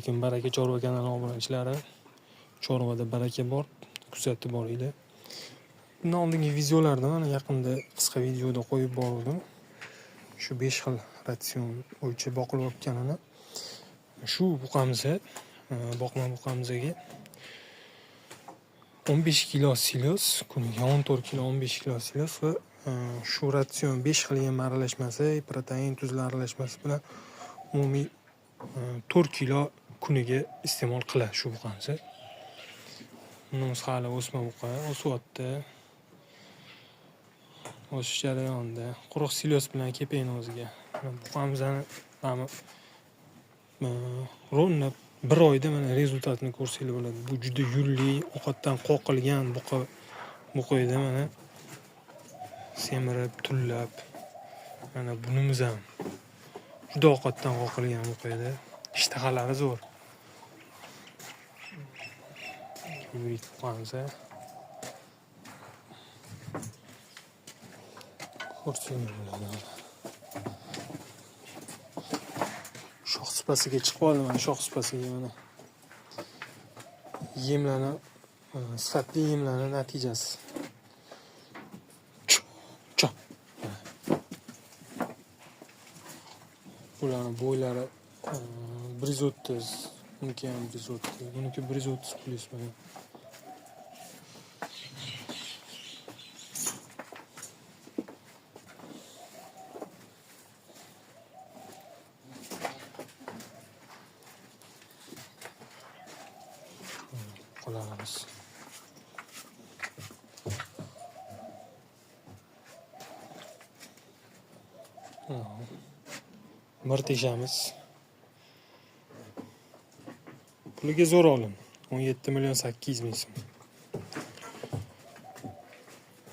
Assalomu alaykum baraka chorva kanali obunachilari. Chorvada baraka bor, kuzatib boringlar. Bundan oldingi videolarda mana yaqinda qisqa videoda qo'yib bordim. Shu 5 xil ratsion bo'yicha boqilib o'tganini. Shu buqamza, boqma buqamzaga 15 kilo silos, kuniga 14 kilo 15 kilo silos va shu ratsion 5 xil yem aralashmasi, protein tuzlar aralashmasi bilan umumiy 4 kilo kuniga iste'mol qiladi shu buqamza. Bunimiz hali o'sma buqa, o'syapti. O'sish jarayonida quruq silos bilan kepayni o'ziga. Buqamzani mana rovna 1 oyda mana rezultatini ko'rsanglar bo'ladi. Bu juda yulli, ovqatdan qoqilgan buqayda mana semirib, tullab. Mana bunimiz ham juda ovqatdan qoqilgan buqayda. Ishtahalari zo'r. Yurik buqamza. Ko'rsanglar bo'ladi. Shox supasiga chiqib oldi mana shox supasiga mana. Yemlarni sifatli yemlarni natijasi. Bularning bo'ylari 130, buniki ham 130, buniki 130 plus mana. Qolamiz. Mirtishamiz. Puliga zo'r olin. 17 million 800 ming so'm.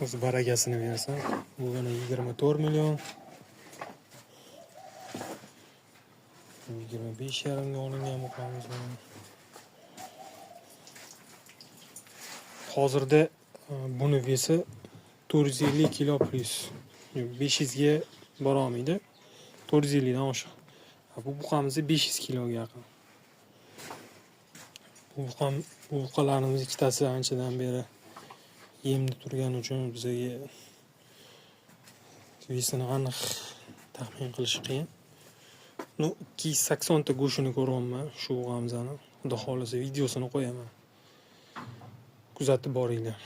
O'z barakasini bersa, bu yana 24 million. 25,5 ga olingan buqamiz. Hozirda buni vesi 450 kilo plus. 500 ga bora olmaydi. 450 dan oshiq. Bu buqamiz 500 kiloga yaqin. Bu buqalarimiz ikkitasi anchadan beri yemda turgani uchun bizga vesini aniq taxmin qilish qiyin. 280 ta go'shini ko'ryapman shu buqamizani. Xudo xolisa videosini qo'yaman. Kuzatib boringlar.